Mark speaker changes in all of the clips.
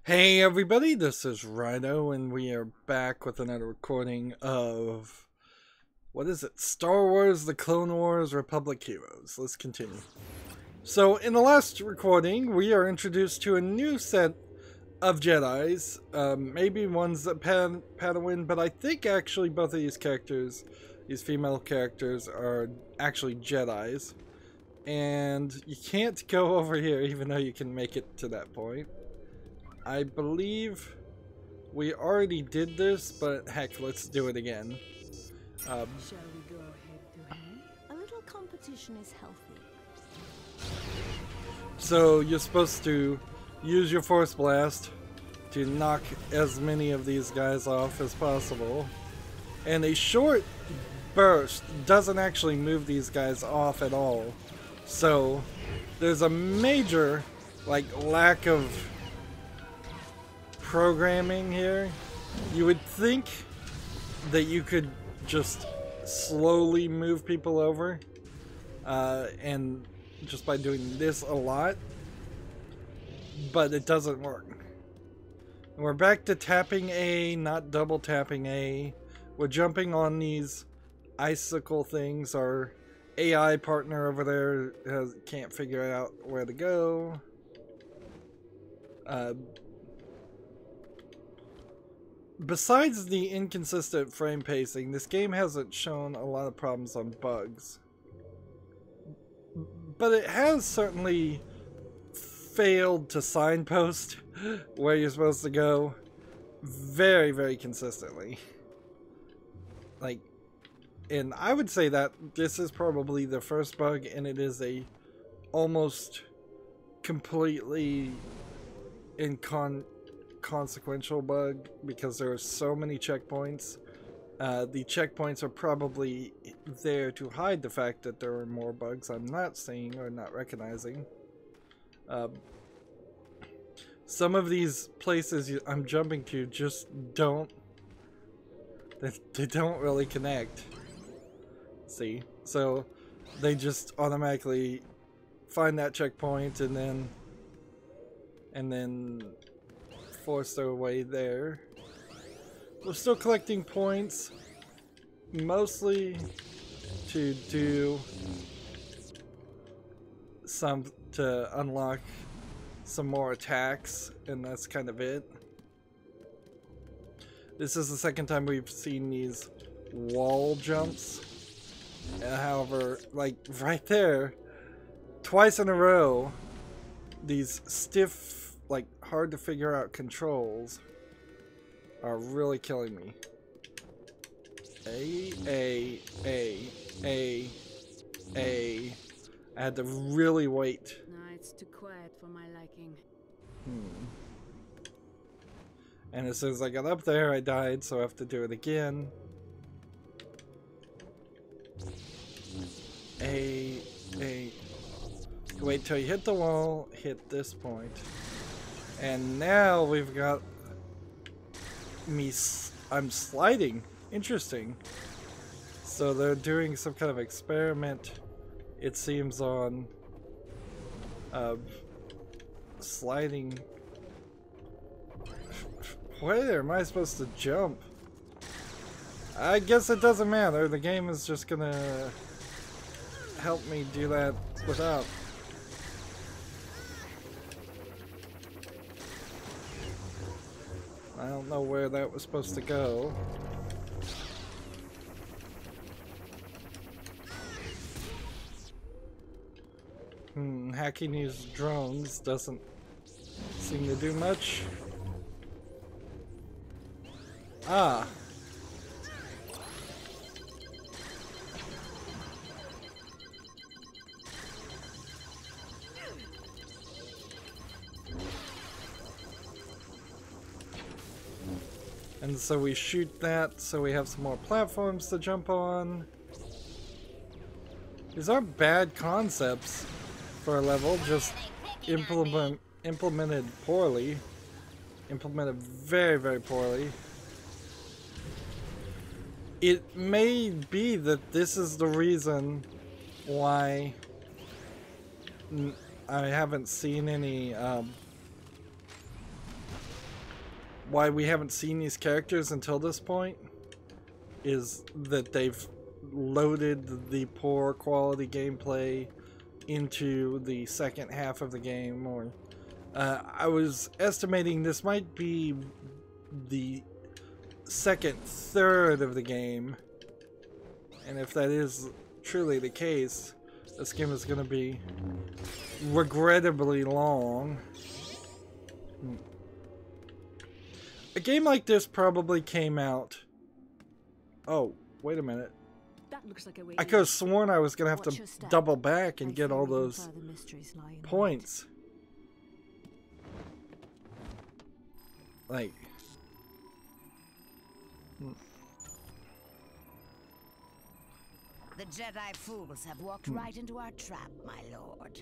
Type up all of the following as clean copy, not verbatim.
Speaker 1: Hey everybody, this is Rydo, and we are back with another recording of, what is it, Star Wars, The Clone Wars, Republic Heroes. Let's continue. So, in the last recording, we are introduced to a new set of Jedis, maybe ones that Padawan, but I think actually both of these characters, these female characters, are actually Jedis. And you can't go over here even though you can make it to that point. I believe we already did this, but heck, let's do it again.
Speaker 2: Shall we go head to head? A little competition is healthy.
Speaker 1: So you're supposed to use your Force Blast to knock as many of these guys off as possible. And a short burst doesn't actually move these guys off at all. So there's a major, lack of programming here. You would think that you could just slowly move people over, and just by doing this a lot, but it doesn't work. We're back to tapping A, not double tapping A. We're jumping on these icicle things. Our AI partner over there can't figure out where to go. Besides the inconsistent frame pacing, this game hasn't shown a lot of problems on bugs. But it has certainly failed to signpost where you're supposed to go very, very consistently. And I would say that this is probably the first bug, and it is a almost completely inconsequential bug because there are so many checkpoints. The checkpoints are probably there to hide the fact that there are more bugs I'm not seeing or not recognizing. Some of these places I'm jumping to just don't, they don't really connect. See? So they just automatically find that checkpoint and then force their way there. We're still collecting points, mostly to do to unlock some more attacks, and that's kind of it. This is the second time we've seen these wall jumps. However, right there, twice in a row, these stiff, hard to figure out controls are really killing me. A. I had to really wait.
Speaker 2: No, it's too quiet for my liking.
Speaker 1: And as soon as I got up there, I died, so I have to do it again. Wait till you hit the wall, hit this point. And now we've got me, I'm sliding. Interesting. So they're doing some kind of experiment, it seems, on sliding. Where am I supposed to jump? I guess it doesn't matter. The game is just gonna help me do that without. I don't know where that was supposed to go. Hacking these drones doesn't seem to do much. Ah. And so we shoot that so we have some more platforms to jump on. These aren't bad concepts for a level, just implemented poorly. Implemented very, very poorly. It may be that this is the reason why I haven't seen any why we haven't seen these characters until this point is that they've loaded the poor quality gameplay into the second half of the game. Or I was estimating this might be the second third of the game, and if that is truly the case, this game is going to be regrettably long. A game like this probably came out... Oh, wait a minute.
Speaker 2: That looks like a way
Speaker 1: I could have sworn I was going to have to double back and get all those points. Like...
Speaker 3: The Jedi fools have walked right into our trap, my lord.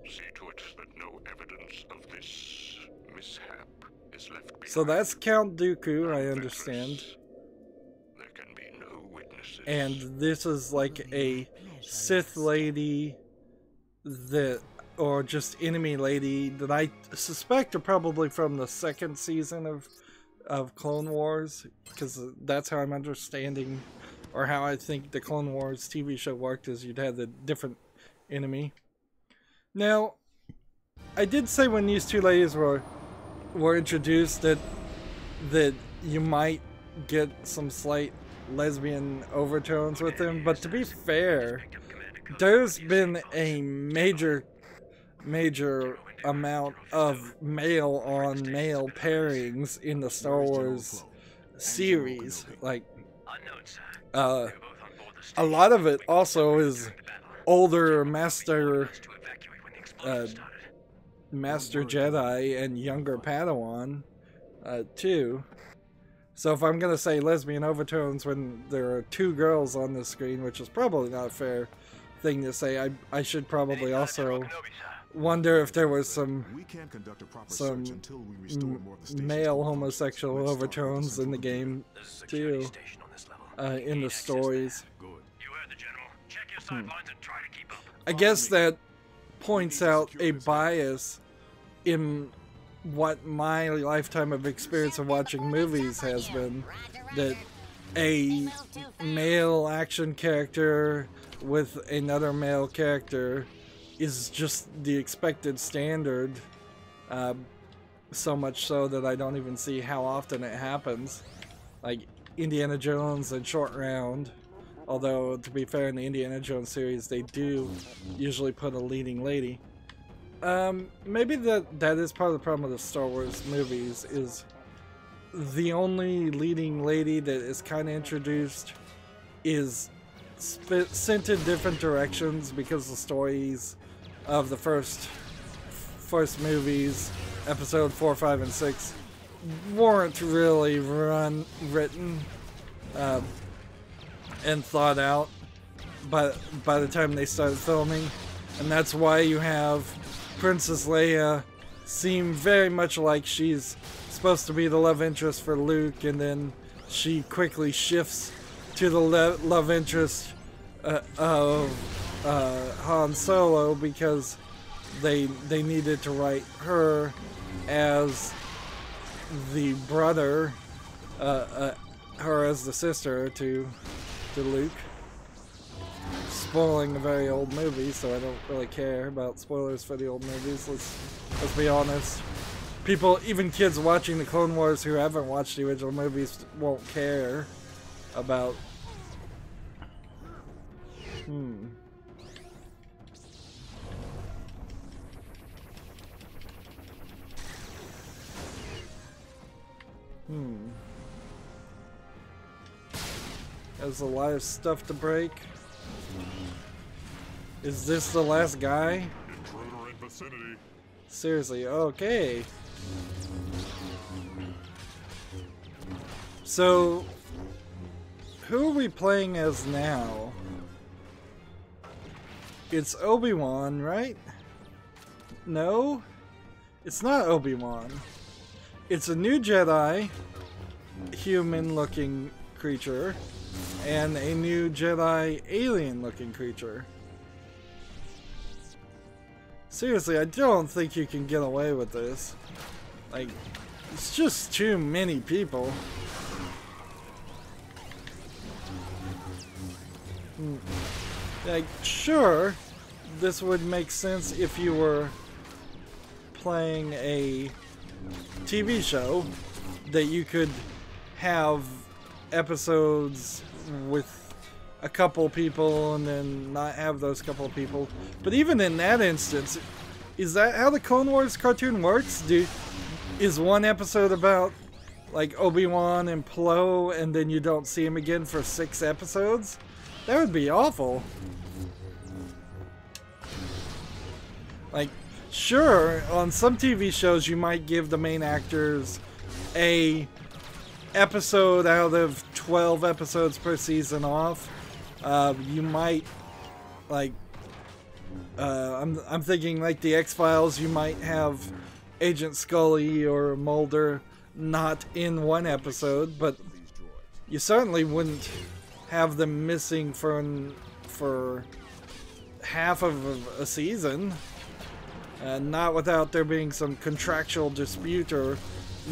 Speaker 4: See to it that no evidence of this mishap is left behind.
Speaker 1: So that's Count Dooku, I understand.
Speaker 4: There can be no witnesses.
Speaker 1: And this is like a Sith lady that, or just enemy lady that I suspect are probably from the second season of Clone Wars, because that's how I'm understanding, or how I think the Clone Wars TV show worked, is you'd have the different enemy. Now, I did say when these two ladies were introduced that you might get some slight lesbian overtones with them, but to be fair, there's been a major amount of male on male pairings in the Star Wars series. Like, a lot of it also is older Master Jedi and younger Padawan, too. So if I'm gonna say lesbian overtones when there are two girls on the screen, which is probably not a fair thing to say, I should probably also wonder if there was some male homosexual overtones in the game too, in the stories. I guess that points out a bias in what my lifetime of experience of watching movies has been, that a male action character with another male character is just the expected standard, so much so that I don't even see how often it happens. Like Indiana Jones and Short Round, although to be fair, in the Indiana Jones series they do usually put a leading lady. Maybe that is part of the problem with the Star Wars movies, is the only leading lady that is kind of introduced is sent in different directions because the stories of the first movies, episode 4, 5, and 6, weren't really written and thought out by the time they started filming, and that's why you have Princess Leia seem very much like she's supposed to be the love interest for Luke, and then she quickly shifts to the love interest of Han Solo, because they needed to write her as the brother, her as the sister to Luke. Spoiling a very old movie, so I don't really care about spoilers for the old movies. Let's be honest. People, even kids watching the Clone Wars who haven't watched the original movies, won't care about. There's a lot of stuff to break. Is this the last guy?
Speaker 4: Intruder in vicinity.
Speaker 1: Seriously, okay. So, who are we playing as now? It's Obi-Wan, right? No? It's not Obi-Wan. It's a new Jedi, human-looking creature, and a new Jedi alien-looking creature. Seriously, I don't think you can get away with this. Like, It's just too many people. Like, sure, this would make sense if you were playing a TV show that you could have episodes with a couple people and then not have those couple of people. But even in that instance, is that how the Clone Wars cartoon works? Is one episode about like Obi-Wan and Plo and then you don't see him again for 6 episodes? That would be awful. Like, sure, on some TV shows you might give the main actors a episode out of 12 episodes per season off. You might, like, I'm thinking like the X-Files, you might have Agent Scully or Mulder not in one episode, but you certainly wouldn't have them missing for half of a season. Not without there being some contractual dispute or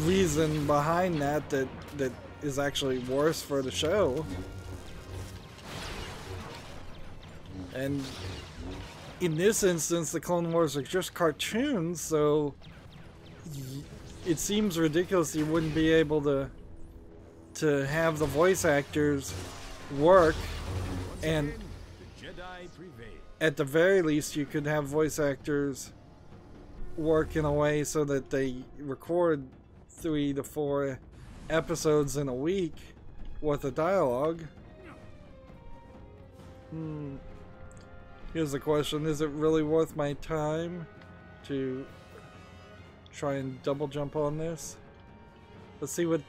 Speaker 1: reason behind that is actually worse for the show. And in this instance, the Clone Wars are just cartoons, so it seems ridiculous you wouldn't be able to have the voice actors work, and at the very least you could have voice actors work in a way so that they record 3 to 4 episodes in a week worth of dialogue. Here's the question: is it really worth my time to try and double jump on this? Let's see what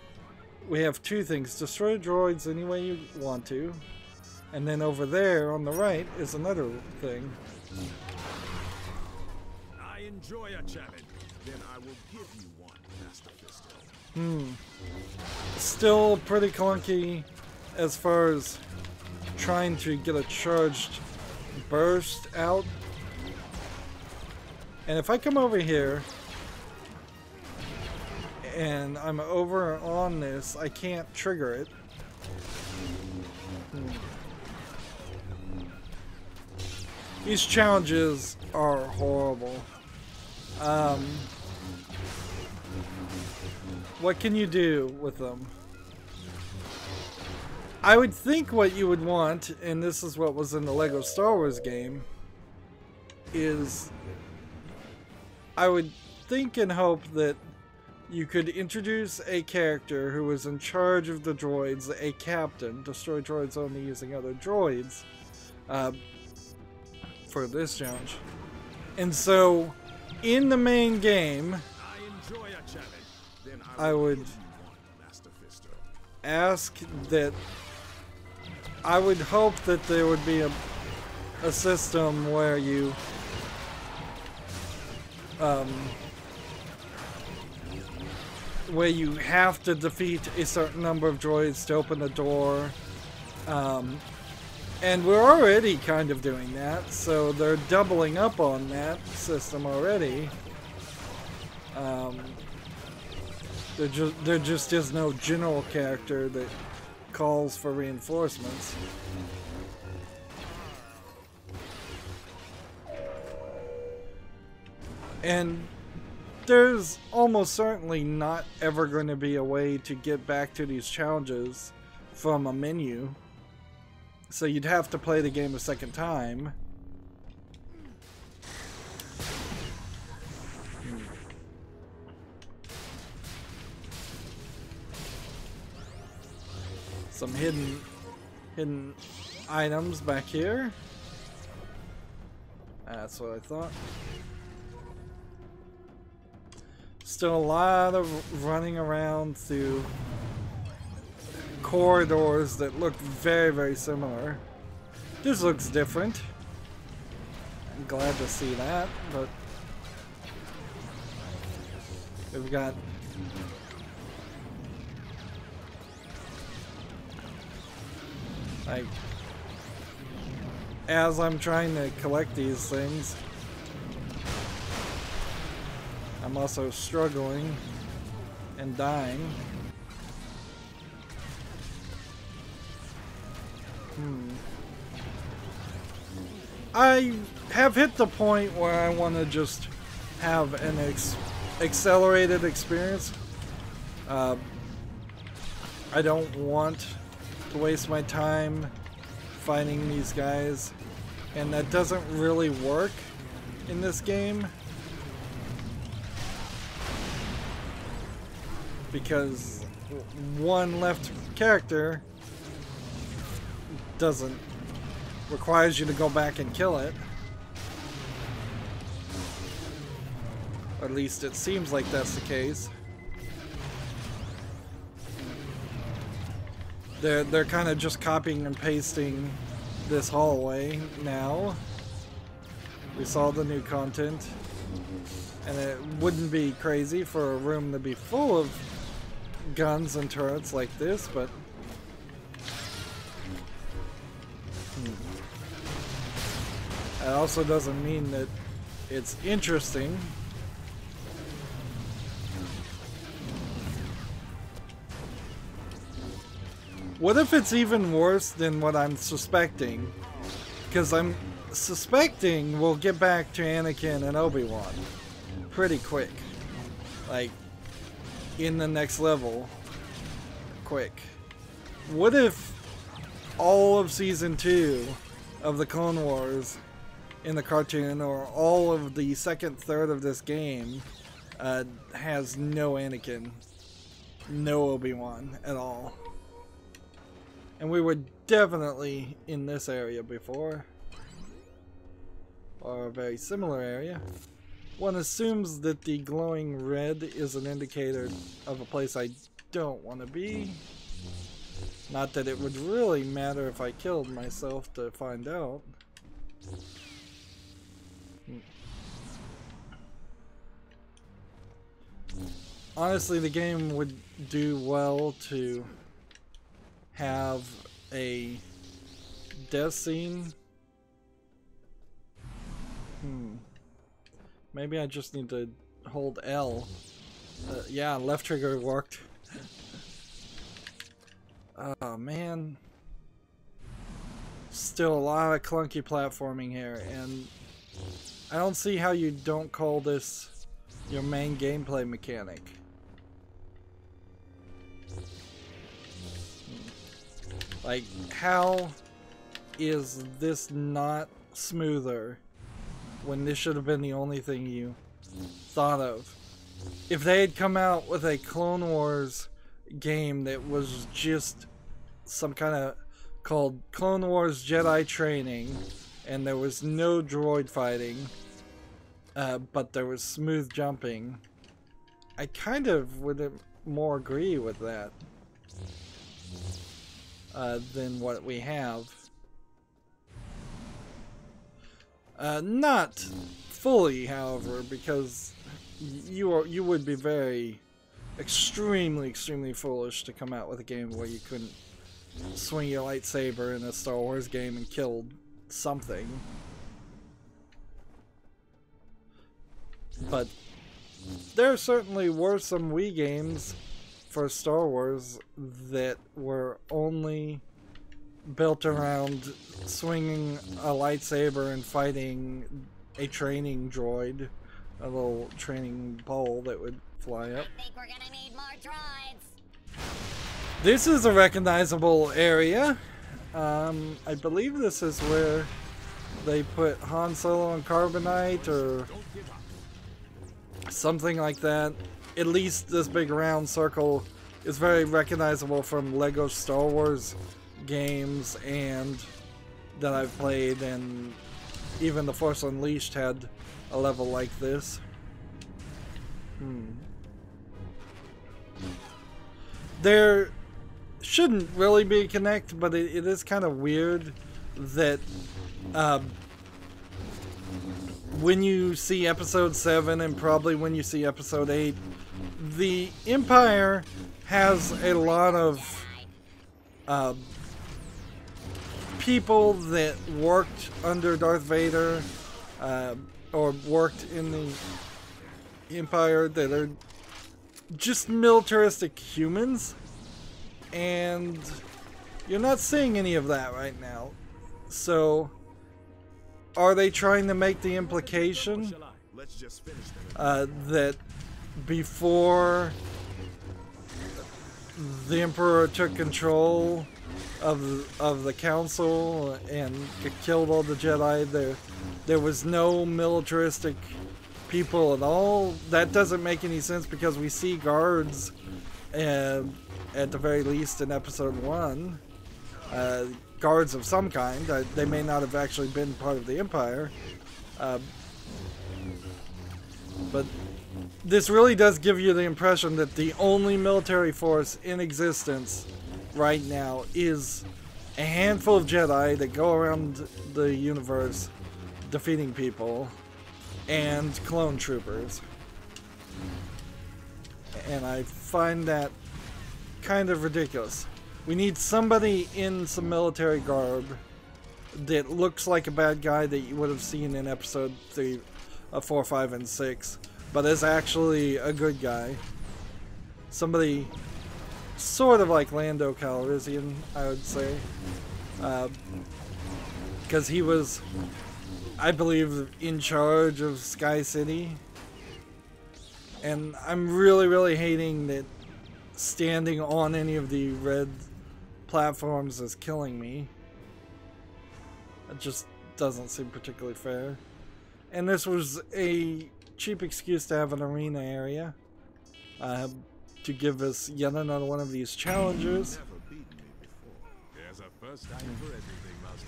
Speaker 1: we have. 2 things: destroy droids any way you want to, and then over there on the right is another thing.
Speaker 5: I enjoy a challenge. Then I will give you one, Master Fisto.
Speaker 1: Still pretty clunky as far as trying to get a charged burst out. And if I come over here and I'm over on this, I can't trigger it. These challenges are horrible. What can you do with them? I would think what you would want, and this is what was in the Lego Star Wars game, is I would think and hope that you could introduce a character who was in charge of the droids, a captain, destroy droids only using other droids, for this challenge. And so, in the main game, I would ask that, I would hope that there would be a system where you have to defeat a certain number of droids to open the door. And we're already kind of doing that, so they're doubling up on that system already. There just is no general character that calls for reinforcements. And there's almost certainly not ever going to be a way to get back to these challenges from a menu. So you'd have to play the game a second time. Some hidden items back here. That's what I thought. Still a lot of running around through corridors that look very, very similar. This looks different. I'm glad to see that, but we've got like, as I'm trying to collect these things, I'm also struggling and dying. I have hit the point where I want to just have an accelerated experience. I don't want to waste my time fighting these guys, and that doesn't really work in this game because one left character requires you to go back and kill it. Or at least it seems like that's the case. They're kind of just copying and pasting this hallway now. We saw the new content, and it wouldn't be crazy for a room to be full of guns and turrets like this, but that also doesn't mean that it's interesting. What if it's even worse than what I'm suspecting? Because I'm suspecting we'll get back to Anakin and Obi-Wan pretty quick. Like, in the next level. Quick. What if all of Season 2 of the Clone Wars in the cartoon, or all of the second third of this game, has no Anakin, no Obi-Wan at all? And we were definitely in this area before, or a very similar area. One assumes that the glowing red is an indicator of a place I don't want to be. Not that it would really matter if I killed myself to find out. Honestly, the game would do well to have a death scene. Maybe I just need to hold L. Yeah, left trigger worked. Oh man. Still a lot of clunky platforming here, and I don't see how you don't call this your main gameplay mechanic. Like, how is this not smoother when this should have been the only thing you thought of? If they had come out with a Clone Wars game that was just some kind of called Clone Wars Jedi Training, and there was no droid fighting, but there was smooth jumping, I kind of would more agree with that than what we have. Not fully, however, because you would be very extremely foolish to come out with a game where you couldn't swing your lightsaber in a Star Wars game and kill something. But there certainly were some Wii games for Star Wars that were only built around swinging a lightsaber and fighting a training droid, a little training ball that would fly up.
Speaker 3: I think we're gonna need more droids.
Speaker 1: This is a recognizable area. I believe this is where they put Han Solo and Carbonite or something like that. At least this big round circle is very recognizable from Lego Star Wars games and that I've played, and even The Force Unleashed had a level like this. There shouldn't really be a connect, but it is kind of weird that when you see episode 7 and probably when you see episode 8, the Empire has a lot of people that worked under Darth Vader or worked in the Empire that are just militaristic humans, and you're not seeing any of that right now. So, are they trying to make the implication that before the Emperor took control of the council and killed all the Jedi, there was no militaristic people at all? That doesn't make any sense, because we see guards at the very least in episode 1, guards of some kind. They may not have actually been part of the Empire, but this really does give you the impression that the only military force in existence right now is a handful of Jedi that go around the universe defeating people, and clone troopers. And I find that kind of ridiculous. We need somebody in some military garb that looks like a bad guy that you would have seen in episode 3, 4, 5, and 6, but is actually a good guy. Somebody sort of like Lando Calrissian, I would say. Because he was, I believe, in charge of Sky City. And I'm really hating that standing on any of the red platforms is killing me. It just doesn't seem particularly fair. And this was a cheap excuse to have an arena area. To give us yet another one of these challenges.
Speaker 5: There's a first time for everything, Master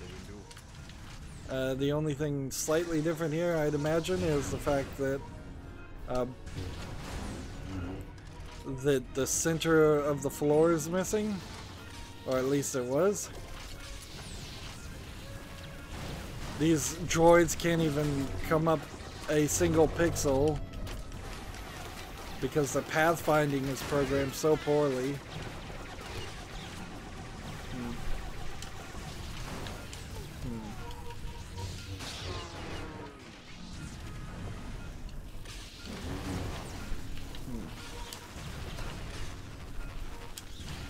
Speaker 5: Windu.
Speaker 1: The only thing slightly different here, I'd imagine, is the fact that the center of the floor is missing, or at least it was. These droids can't even come up a single pixel because the pathfinding is programmed so poorly.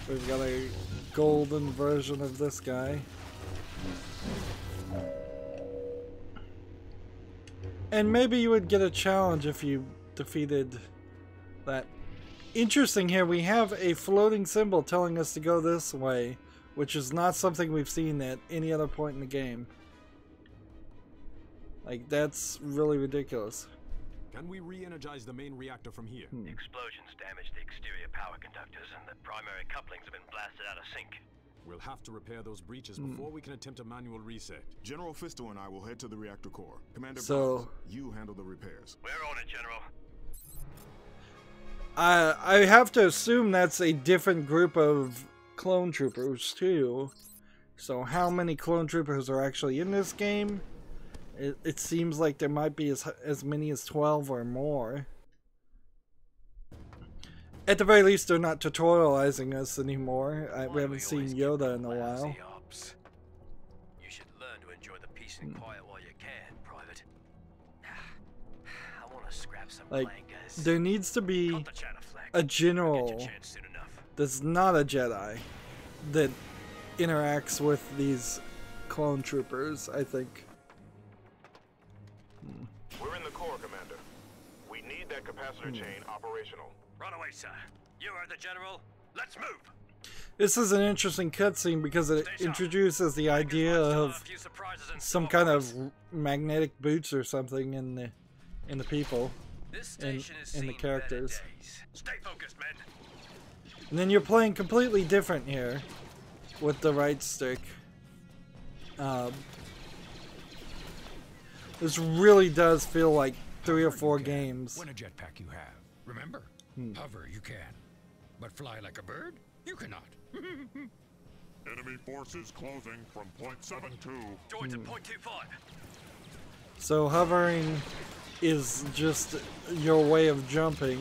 Speaker 1: We've got a golden version of this guy. And maybe you would get a challenge if you defeated that. Interesting here, we have a floating symbol telling us to go this way, which is not something we've seen at any other point in the game. Like, that's really ridiculous.
Speaker 5: Can we re-energize the main reactor from here?
Speaker 6: The explosions damaged the exterior power conductors, and the primary couplings have been blasted out of sync.
Speaker 5: We'll have to repair those breaches before we can attempt a manual reset.
Speaker 7: General Fisto and I will head to the reactor core. Commander
Speaker 1: So,
Speaker 7: Barnes, you handle the repairs.
Speaker 6: We're on it, General.
Speaker 1: I have to assume that's a different group of clone troopers too. So how many clone troopers are actually in this game? It seems like there might be as many as 12 or more. At the very least, they're not tutorializing us anymore. We haven't seen Yoda in a while.
Speaker 6: You should learn to enjoy the peace and quiet while you can, Private. I want to scrap some blankers.
Speaker 1: There needs to be a general that's not a Jedi that interacts with these clone troopers, I think.
Speaker 4: We're in the core, Commander. We need that capacitor chain operational.
Speaker 6: Run away, sir. You are the General. Let's move.
Speaker 1: This is an interesting cutscene because it introduces the idea of some kind of magnetic boots or something in the people, in the characters.
Speaker 6: Stay focused, men.
Speaker 1: And then you're playing completely different here with the right stick. This really does feel like 3 or 4 games.
Speaker 8: When a jetpack you have, remember? Hover you can, but fly like a bird you cannot.
Speaker 4: Enemy forces closing from .72.
Speaker 6: Droids at .25.
Speaker 1: So hovering is just your way of jumping.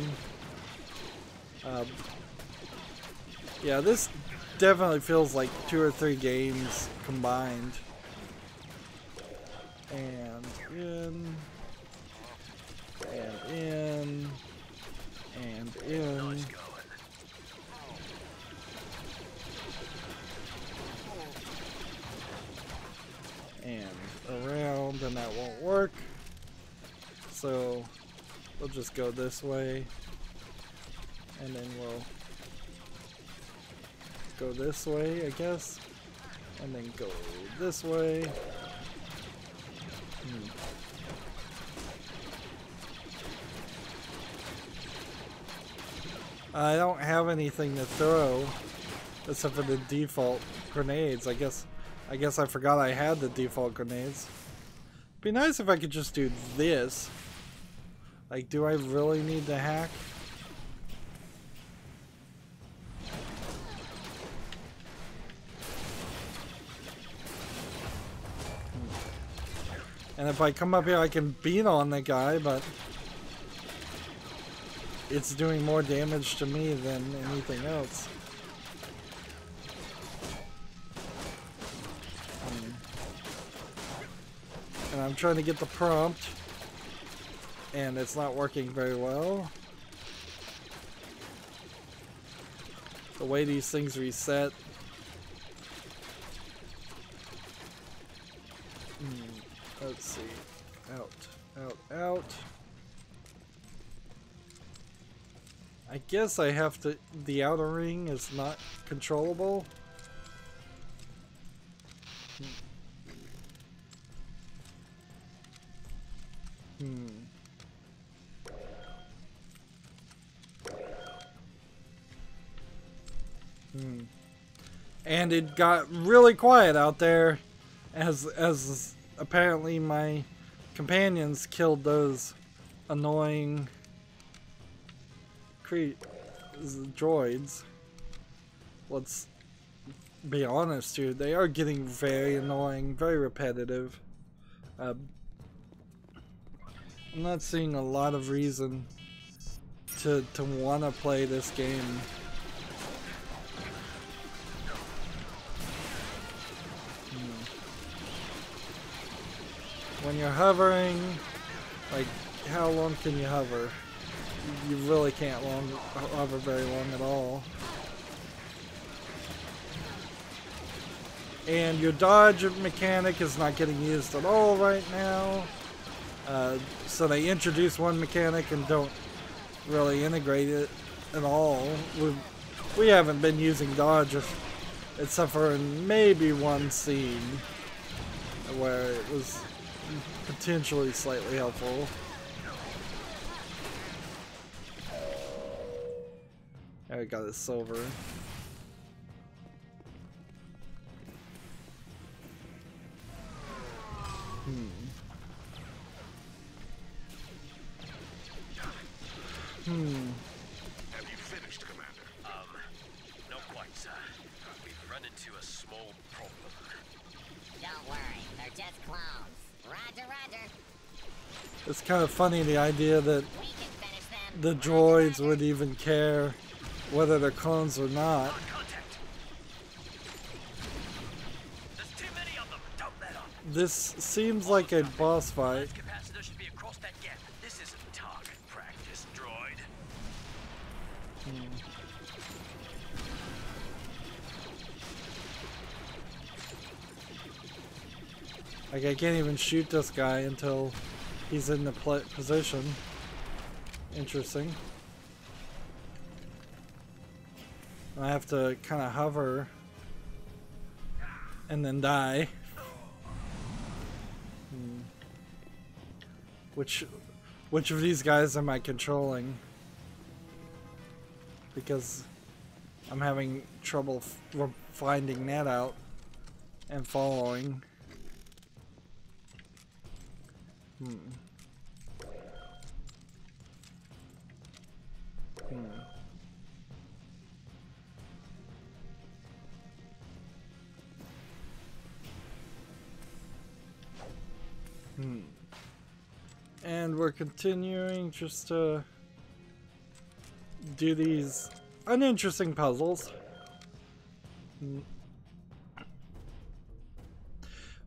Speaker 1: Yeah, this definitely feels like 2 or 3 games combined. And in. And in. And in. work. So we'll just go this way. And then we'll go this way, I guess. And then go this way. I don't have anything to throw except for the default grenades. I guess I forgot I had the default grenades. Be nice if I could just do this. Like, do I really need to hack? And if I come up here, I can beat on the guy, but it's doing more damage to me than anything else. And I'm trying to get the prompt, and it's not working very well. The way these things reset. Let's see. Out, out, out. I guess I have to. The outer ring is not controllable. And it got really quiet out there as apparently my companions killed those annoying droids. Let's be honest here, they are getting very annoying, very repetitive. I'm not seeing a lot of reason to want to play this game. When you're hovering, like, how long can you hover? You really can't hover very long at all. And your dodge mechanic is not getting used at all right now. So they introduce one mechanic and don't really integrate it at all. We haven't been using dodge except for in maybe one scene where it was potentially slightly helpful. There we got his silver.
Speaker 4: Have you finished, Commander?
Speaker 6: Not quite, sir. We've run into a small problem.
Speaker 3: Don't worry, they're just clones. Roger, roger.
Speaker 1: It's kind of funny, the idea that
Speaker 3: We can finish them.
Speaker 1: the droids would even care whether they're clones or not.
Speaker 6: Contact. There's too many of them. Don't let up.
Speaker 1: This seems like a boss fight.
Speaker 6: Capacitor should be across that gap. This isn't target practice, droid.
Speaker 1: Like, I can't even shoot this guy until he's in the position. Interesting. I have to kind of hover and then die. Which of these guys am I controlling? Because I'm having trouble finding that out and following. And we're continuing just to do these uninteresting puzzles.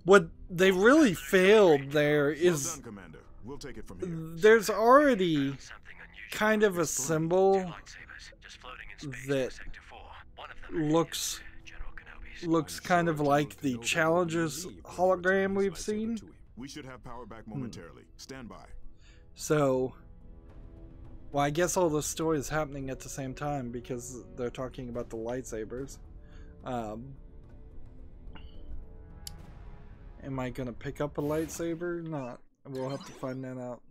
Speaker 1: What they really failed there
Speaker 7: Well
Speaker 1: is
Speaker 7: done, Commander. We'll take it from here.
Speaker 1: there's already
Speaker 6: Something unusual.
Speaker 1: kind of a symbol
Speaker 6: Lightsabers just floating in space
Speaker 1: that
Speaker 6: in Sector 4. One of them
Speaker 1: looks
Speaker 6: General Kenobi's.
Speaker 1: looks kind of like the Challenger's hologram we've seen.
Speaker 7: We should have power back momentarily. Stand by.
Speaker 1: So, well, I guess all the story is happening at the same time because they're talking about the lightsabers. Am I gonna pick up a lightsaber? Not. We'll have to find that out.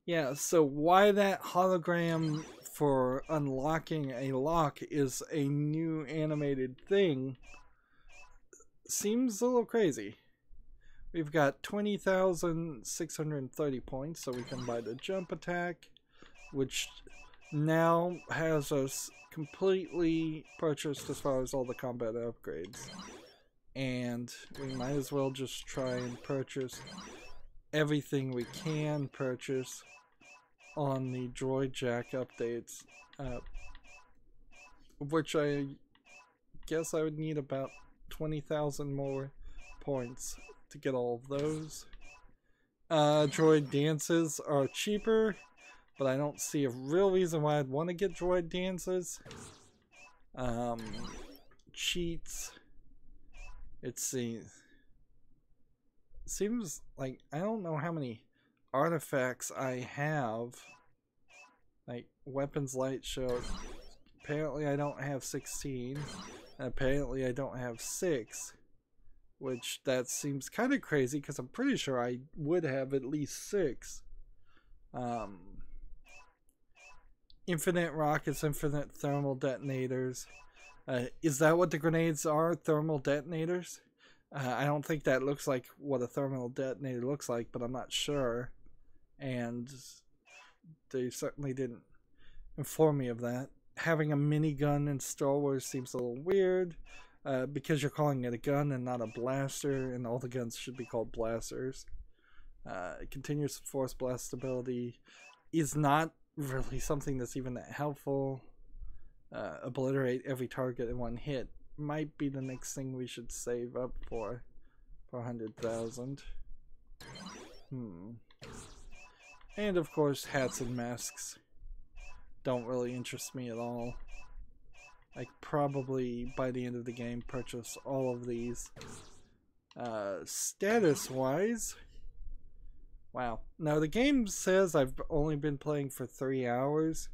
Speaker 1: Yeah, so why that hologram for unlocking a lock is a new animated thing seems a little crazy. We've got 20,630 points, so we can buy the jump attack, which now has us completely purchased as far as all the combat upgrades. And we might as well just try and purchase everything we can purchase on the droid jack updates, which I guess I would need about 20,000 more points to get all of those. Droid dances are cheaper, but I don't see a real reason why I'd want to get droid dances. Cheats. Let's see. Seems like I don't know how many artifacts I have. Like weapons light show. Apparently I don't have 16. And apparently I don't have 6. Which that seems kind of crazy because I'm pretty sure I would have at least 6. Infinite rockets, infinite thermal detonators. Is that what the grenades are? Thermal detonators? I don't think that looks like what a thermal detonator looks like, but I'm not sure. And they certainly didn't inform me of that. Having a minigun in Star Wars seems a little weird, because you're calling it a gun and not a blaster, and all the guns should be called blasters. Continuous force blast ability is not really something that's even that helpful. Obliterate every target in one hit might be the next thing we should save up for 100,000. And of course hats and masks don't really interest me at all. I probably by the end of the game purchase all of these. Status wise, wow, now the game says I've only been playing for 3 hours.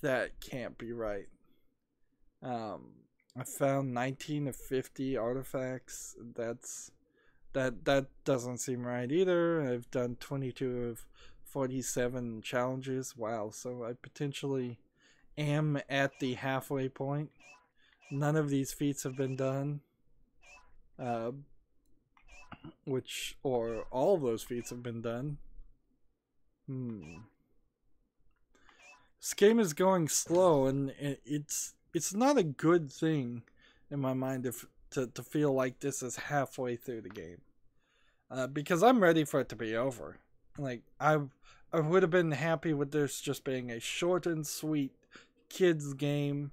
Speaker 1: That can't be right. I found 19 of 50 artifacts. That doesn't seem right either. I've done 22 of 47 challenges. Wow, so I potentially am at the halfway point. None of these feats have been done. Or all of those feats have been done. This game is going slow, and it's not a good thing in my mind to feel like this is halfway through the game, because I'm ready for it to be over. Like I would have been happy with this just being a short and sweet kids game,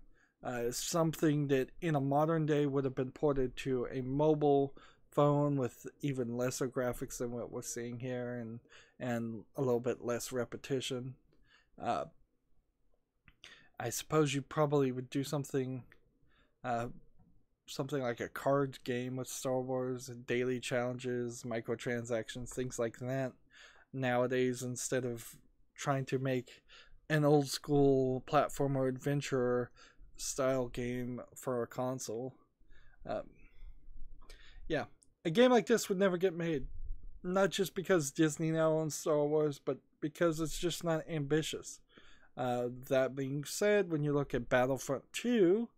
Speaker 1: something that in a modern day would have been ported to a mobile phone with even lesser graphics than what we're seeing here, and a little bit less repetition. I suppose you probably would do something like a card game with Star Wars, daily challenges, microtransactions, things like that nowadays, instead of trying to make an old school platformer adventure style game for a console. Yeah, a game like this would never get made. Not just because Disney now owns Star Wars, but because it's just not ambitious. That being said, when you look at Battlefront 2,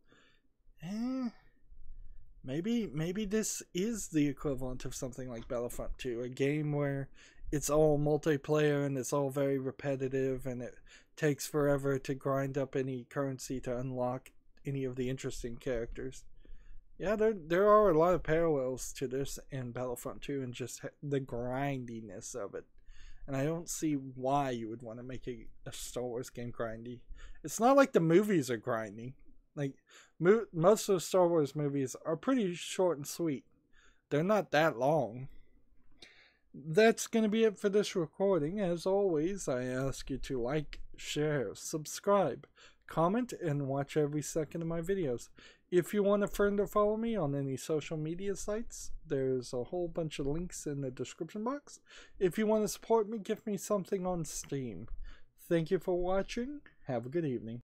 Speaker 1: maybe this is the equivalent of something like Battlefront 2, a game where it's all multiplayer and it's all very repetitive and it takes forever to grind up any currency to unlock any of the interesting characters. Yeah, there are a lot of parallels to this in Battlefront 2 and just the grindiness of it. And I don't see why you would want to make a Star Wars game grindy. It's not like the movies are grinding. Like, most of the Star Wars movies are pretty short and sweet. They're not that long. That's going to be it for this recording. As always, I ask you to like, share, subscribe, comment, and watch every second of my videos. If you want a friend to follow me on any social media sites, there's a whole bunch of links in the description box. If you want to support me, give me something on Steam. Thank you for watching. Have a good evening.